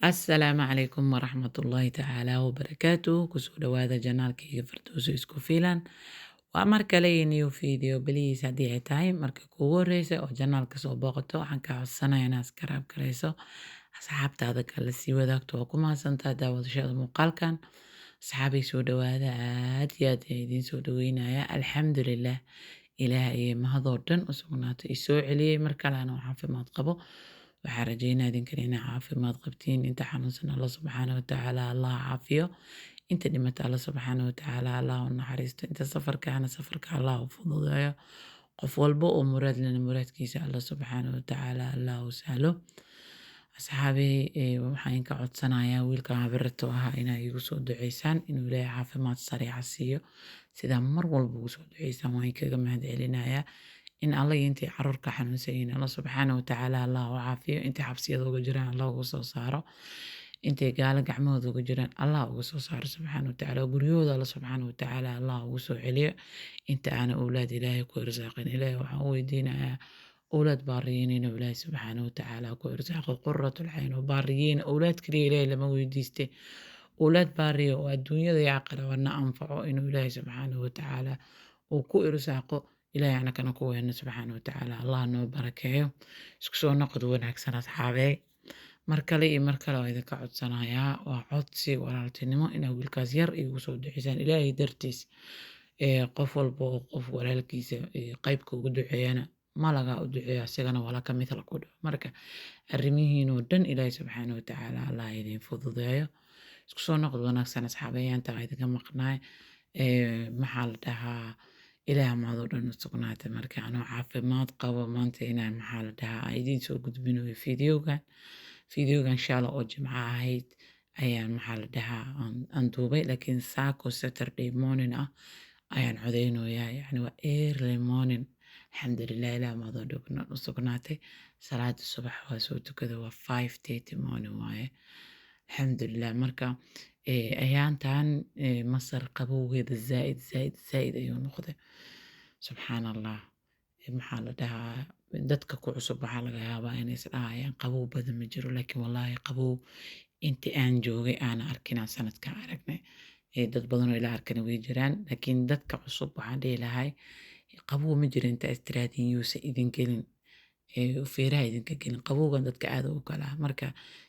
Asalaamu calaykum waraxmatullaahi tacaala wabarakaatuh. Kusoo dhawaada janaalkayga Firdowso isku filan. Waa mar kale iyo new video beliis haddii ay tahay marka kugu horeysa oo janaalka soo booqato waxaan kaa codsanayaa inaad iskaraab garayso asxaabtaada kale sii wadaagto waa ku mahadsantahay daawadashada muuqaalkan. Asxaabay soo dhawaada aad iyo aad ayaan idiin soo dhaweynaya alxamdulilah ilaah iyo mahadoo dhan u sugnaato i soo celiyey mar kalena oo caafimaad qabo. waxaan rajeynaa idinkan inaa caafimaad qabtiin inta xanuunsan alla subxaana watacaala allah caafiyo inta dhimata alla subxaana watacaala allah u naxariisto inta safarkaana safarka allah u fududeeyo qof walba oo muraad lena muraadkiisa alla subxaana watacaala allah u sahlo. asxaabey waxaan inka codsanayaa wiilkan habirto ahaa inaa igu soo duceysaan inuu ilaahay caafimaad sariica siiyo sidaa mar walba ugu soo duceysaan waan kaga mahad celinayaa in alla iyo intii caruurka xanuunsayin alla subxaana watacaala allah u caafiyo intay xabsiyada uga jiraan allah uga soo saaro intay gaalo gacmahooda uga jiraan allah uga soo saaro subxaana watacaala guryahooda alla subxaana watacaala allah ugu soo celiyo inta aana owlaad ilaahay ku irsaaqin ilaahay waxaan u weydiinayaa owlaad baariyiin inuu ilaahay subxaana watacaala ku irsaaqo quratul cayn oo baariyiin owlaad kaliya ilaahay lama weydiiste owlaad baariyo oo adduunyada iyo aakhiraba na anfaco inuu ilaahay subxaana watacaala uu ku irsaaqo ilaahay anakana ku weyno subxaana watacaala allah noo barakeeyo isku soo noqod wanaagsan asxaabey mar kale iyo mar kale oo idinka codsanayaa waa codsi walaaltinimo inaa wiilkaas yar igu soo duceysaan ilaahay dartiis qof walba oo qof walaalkiisa qaybka ugu duceeyana malaga u duceeya isagana walaa ka mid la ku dhaho marka arrimihiinoo dhan ilaahay subxaana watacaala allah idin fududeeyo isku soo noqod wanaagsan asxaabeyaanta idinka maqnaay maxaa la dhahaa ilaah mahadoo dhan u sugnaatay marka anoo caafimaad qabo maanta inaan maxaa la dhahaa idiin soo gudbinayo videogan shala oo jimco ahayd ayaan maxaa la dhahaa aan duubay laakiin saako saturday morning ah ayaan codeynoyaa yacni waa early morning alxamdulilah ilaah mahadoo dhan u sugnaatay salaada subax waa soo tukada waa 5:30 morning waaye alxamdulilah marka ayaantan masar qabowgeeda zaaid ayuu noqday subxaan allah maxaa la dhahaa dadka ku cusub waxaa laga yaabaa inay isdhahayaan qabow badan ma jiro laakiin wallaahi qabow intii aan joogay aana arkinaa sanadkan aragnay dad badan oo ila arkana way jiraan laakiin dadka cusub waxaan dhihi lahay qabow ma jiro inta istiraadiin yuusa idin gelin feeraha idinka gelin qabowgan dadka aad u galaa marka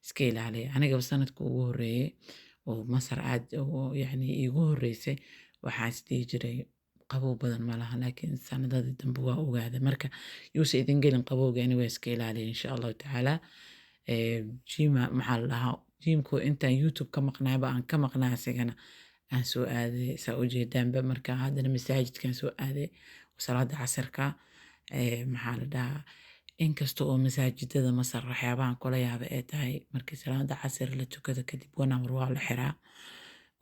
iska ilaaliya anigaba sanadka ugu horeeyey oo masar aad yani iigu horeysay waxaa isdhihi jiray qabow badan ma laha laakiin sanadadii dambe waa ogaaday marka yuusa idin gelin qabowga ani waa iska ilaaliya insha allahu tacaala jima maxaa la dhahaa jimku intaan youtube ka maqnaayba aan ka maqnaa asigana aan soo aaday saa ujeedaanba marka haddana masaajidkan soo aaday salaada casirka maxaa la dhahaa inkasta oo masaajidada masar waxyaabahan kula yaaba ee tahay markii salaada casir la tukada kadib 1 hour waa la xiraa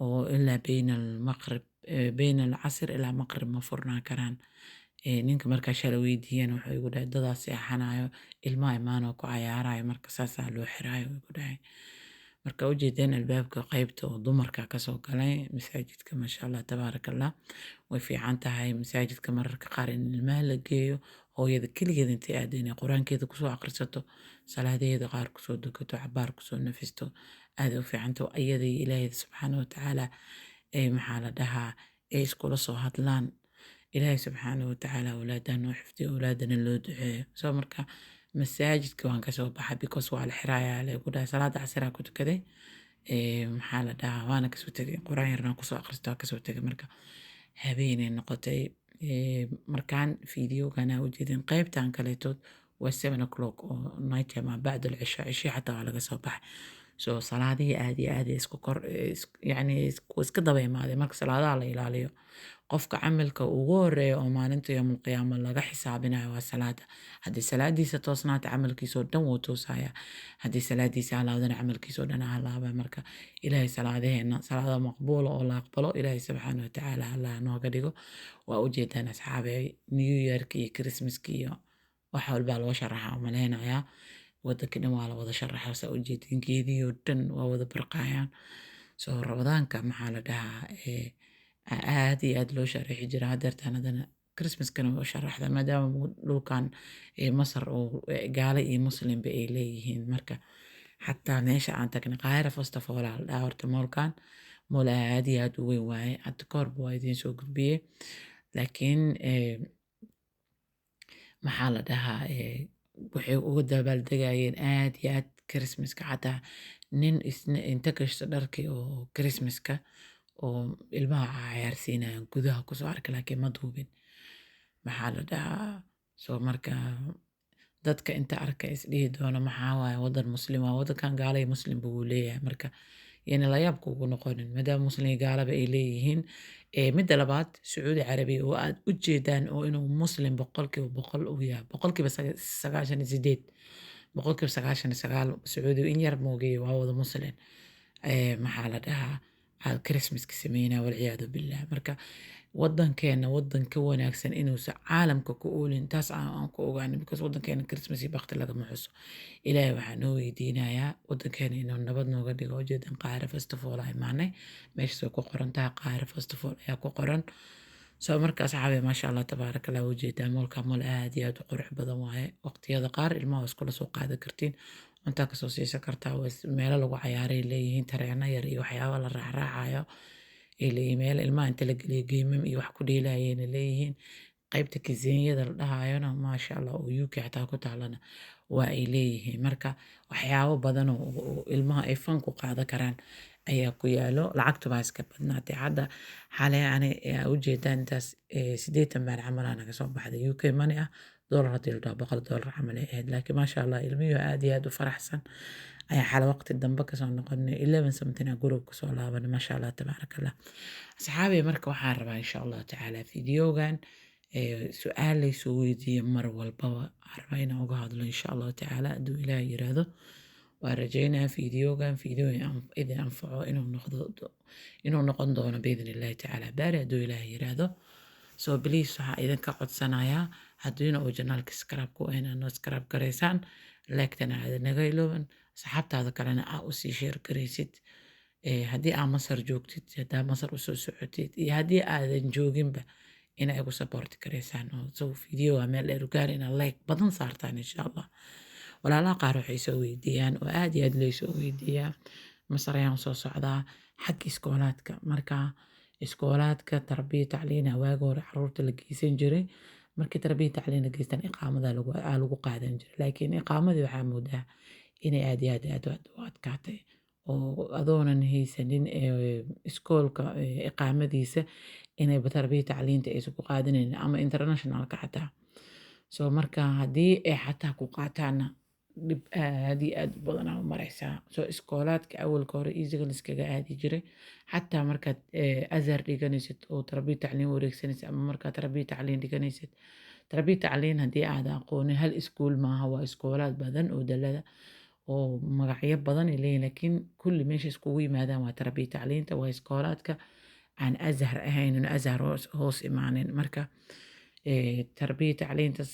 oo ilaa bayna alcasr ilaa maqrib ma furnaan karaan ninka markaa shala weydiiyana wuxuu igu dhahay dadaa seexanayo ilmaha imaanoo ku cayaarayo marka saasaa loo xiraayo igu dhahay marka ujeedeen albaabka qaybta oo dumarka kasoo galay masaajidka maasha allah tabaaraka allah way fiican tahay masaajidka mararka qaar in ilmaha la geeyo hooyada keligeed intay aada inay qur-aankeeda kusoo akhrisato salaadeeda qaar kusoo dukato cabaar kusoo nafisto aada u fiicanto iyadai ilaahay subxaana watacaala maxaa la dhahaa ay iskula soo hadlaan ilaahay subxaana watacaala awlaadana noo xifdiyo awlaadana loo duceeyo soo marka masaajidka waan kasoo baxay because waa la xirayaa lagu dhahay salaada casiraa ku tukaday maxaa la dhahaa waana kasoo tegay qur-aan yarna kusoo akhrista waa kasoo tegay marka habeenay noqotay markaan videogana ujeedin qaybtan kaleetood waa 7 o'clock oo night time bacd alcisha cishi xataa waa laga soo baxay soo salaadihii aad iyo aad isku kor yani iska daba imaaday marka salaadaha la ilaaliyo qofka camalka ugu horeeya oo maalinta yawmul qiyaama laga xisaabinayo waa salaada haddii salaadiisa toosnaata camalkiisoo dhan wuu toosaya haddii salaadiisa halaawdana camalkiisoo dhan halaaba marka ilaahay salaadaheena salaada maqbuula oo la aqbalo ilaahay subxaana watacaala allah nooga dhigo waa ujeedaan asxaabe new yearka iyo christmaska iyo wax walbaa loo sharaxa umaleynayaa wadanka dhan waa la wada sharaxa saa ujeedin geedihii dhan waa wada barqayaan soo ramadaanka maxaa la dhahaa aad iyo aad loo sharaxi jira hadeertaan hadana christmaskana waa sharaxda maadaama dhulkan masar oo gaalo iyo muslimba ay leeyihiin marka xataa meesha aan tagnay Qaahira first of all aa la dhahaa horta moolkan mool aad iyo aad u weyn waaye hadda ka horba waa idiin soo gudbiyey laakiin maxaa la dhahaa waxay uga dabaaldegayeen aad iyo aad Christmaska xataa nin isna inta gashto dharkii oo Christmaska oo ilmaha cayaarsiinayaan gudaha kusoo arkay laakiin ma duubin maxaa la dhahaa soo marka dadka inta arka isdhihi doona maxaa waaye wadan muslim waa wadankan gaala iyo muslim buu leeyahay marka yani la yaabka ugu noqonin maadaama muslim iyo gaalaba ay leeyihiin midda labaad sacuudi carabiya oo aad u jeedaan oo inuu muslim boqolkiiba boqol uu yahay boqolkiiba 98 boqolkiiba 99 sacuudi in yar moogeeye waa wada muslim maxaa la dhahaa Christmaska sameynaa walciyaadu billah marka wadankeena wadan ka wanaagsan inuusan caalamka ku oolin taas aan ku ogaanay because wadankeena Christmas iyo baqti lagama xuso ilaahay waxaan noo weydiinayaa wadankeena inuu nabad nooga dhigo ujeedan Qaahira first of all ay maanay meesha ku qoran tahay Qaahira first of all ayaa ku qoran soo marka asxaabi maasha Allah tabaarakallah ujeedaa moolka mool aad iyo aad u qurux badan waaye waqtiyada qaar ilmaha iskula soo qaadan kartiin cunta ka soo siisan kartaa meelo lagu cayaaray leeyihiin tareena yar iyo waxyaabo la raaxraacayo meel ilmaha inta la geliyo geemam iyo wax ku dheelayeen leeyihiin qaybta kizenyada la dhahayona maasha Allah oo UK xataa ku taalana waa ay leeyihiin marka waxyaabo badan oo ilmaha ay fan ku qaadan karaan ayaa ku yaalo lacagtu baa iska badnaatay hadda xalay ani u jeedaan intaas 80 baan camal naga soo baxday UK money ah dollar hadii la dhaho $100 camal ay ahayd laakiin maasha Allah ilmihi aad iyo aad u faraxsan ayaa xal waqti dambe ka soo noqonay 11 something group ka soo laabanay maasha Allah tabaarakallah asxaabi marka waxaan rabaa insha Allah tacaala fiidiyogan su'aal lay soo weydiiyay mar walbaba arbaa inaan uga hadlo insha Allah tacaala hadduu ilaahay yiraahdo waan rajaynayaa fiidiyogan fiidiyo idin anfaco inuu noqon doono biidni illaahi tacaala baari hadduu ilaahay yiraahdo so please waxaa idinka codsanayaa haddiina uu janaalka subscribe ku inaan subscribe garaysaan like-tana aad naga ilooban saxaabtaada kalena aa usii share garaysid haddii aa Masar joogtid haddaa Masar usoo socotid iyo haddii aadan jooginba ina igu support garaysaan oo so fiidiyoga meel dheer u gaar inaad like badan saartaan insha Allah walaalaha qaar waxay soo weydiiyaan oo aad iyo aad lay soo weydiiyaa Masar ayaan soo socdaa xagga iskoolaadka marka iskoolaadka tarbiya tacliina waaga hore caruurta la geysan jiray markii tarbiya tacliin la geystan iqaamada lagu qaadan jiray laakiin iqaamadii waxaa moodaa inay aad iyo aad u adkaatay oo adoonan haysanin iskoolka iqaamadiisa inay tarbiya tacliinta aysan ku qaadanayn ama internationalka xataa soo marka haddii ay xataa ku qaataana dhib aad iyo aad u badan aa u maraysaa soo iskoolaadka awalka hore easyga liskaga aadi jiray xataa markaad azhar dhiganaysid oo tarbiya tacliin wareegsanaysid ama markaad tarbiya tacliin dhiganaysid tarbiya tacliin haddii aad aqoonin hal iskuul maaha waa iskoolaad badan oo dalada oo magacyo badan ay leeyihin laakiin kulli meesha iskugu yimaadaan waa tarbiya tacliinta waa iskoolaadka aan azhar ahaynin azhar hoos imaanin marka tarbiya tacliintas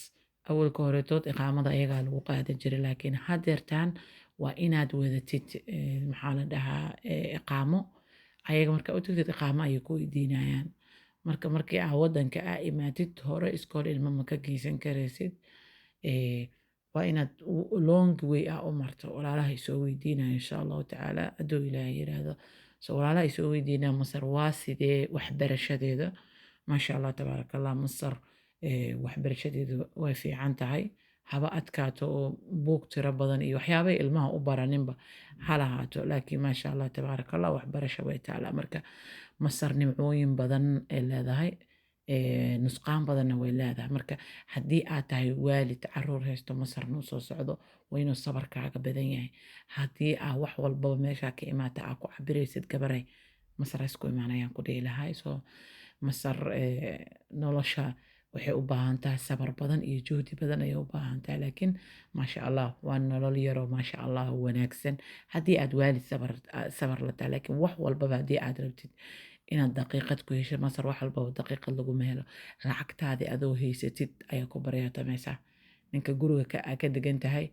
awalka horetood iqaamada ayagaa lagu qaadan jiray laakiin haddeertaan waa inaad wadatid maxaa la dhahaa iqaamo ayaga marka u tagtid iqaamo ayay ku weydiinayaan markii aa wadanka aa imaatid hore iskool ilmo ma ka geysan karaysid waa inaad long way aa u marto walaalaha ay soo weydiinaya insha allahu tacaala hadduu ilaahay yiraahdo so walaalaha ay soo weydiinaya Masar waa sidee waxbarashadeeda maasha Allah tabaarakallah Masar waxbarashadeedu way fiican tahay haba adkaato oo buug tiro badan iyo waxyaabay ilmaha u baraninba ha lahaato laakiin maasha Allah tabaarakallah waxbarasho way taalaa marka Masar nimcooyin badan ay leedahay nusqaan badanna way leedahay marka haddii aad tahay waalid caruur haysto Masar nuu soo socdo waa inuu sabarkaaga badan yahay haddii aa wax walbaba meesha ka imaata aa ku cabiraysid gabaray Masar isku imaanayaan ku dhihi lahay soo Masar nolosha waxay u baahan tahay sabar badan iyo juhdi badan ayay u baahan tahay laakiin maasha Allah waa nolol yaro maasha Allah wanaagsan haddii aad waalid sabar la tahay laakiin wax walbaba haddii aad rabtid inaad daqiiqad ku hesho Masar wax walbaba daqiiqad laguma helo lacagtaadii adoo haysatid ayaa ku baryatamaysaa ninka guriga ka degan tahay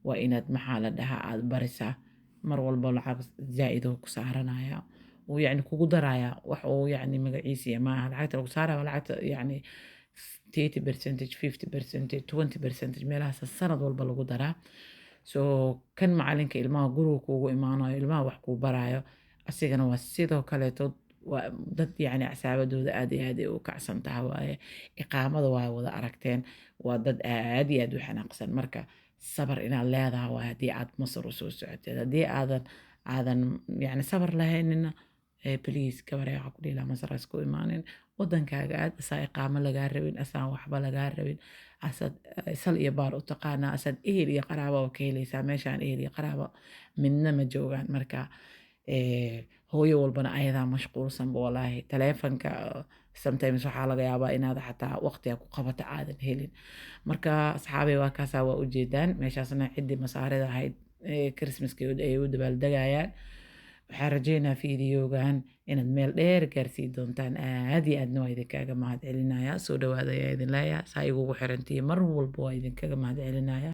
waa inaad maxaa la dhahaa aad barisaa mar walba lacag zaa'id oo ku saaranaya oo yani kugu daraya wax oo yani magaciisa maaha lacagta lagu saaraya lacagta yani 30% 50% 20% meelahaas sanad walba lagu daraa so kan macalinka ilmaha guriga kuugu imaanayo ilmaha wax kuu barayo asigana waa sidoo kaleeto waa dad yacni casaabadooda aad iyo aad ay u kacsan tahay waaye iqaamada waa wada aragteen waa dad aad iyo aad u xanaaqsan marka sabar inaad leedahay waaye haddii aad masar u soo socoteed haddii aadan yacni sabar lahaynina بليز كبري عقلي لا مسرح سكو إيمانين ودن كاجاد أسا إقامة لجاربين أسا وحبة لجاربين أسد سل يبار وتقانا أسد إيه لي قرابة وكيلي سامشان إيه لي قرابة منا مجوعان مركا هو يقول بنا أيضا مشغول صنب والله تلفون sometimes waxaa laga yaabaa inaad xataa waqtiga ku qabato aadan helin marka asxaabay waa kaasaa waa ujeedaan meeshaasna ciddii masaarida ahayd christmaskeed ay u dabaaldegayaan waxaan rajeynaa fiidiyoogan inaad meel dheer gaarsii doontaan aad iyo aadna waa idinkaaga mahad celinaya soo dhawaada ayaa idin leeyahay saa igugu xirantihi mar walba waa idinkaga mahad celinaya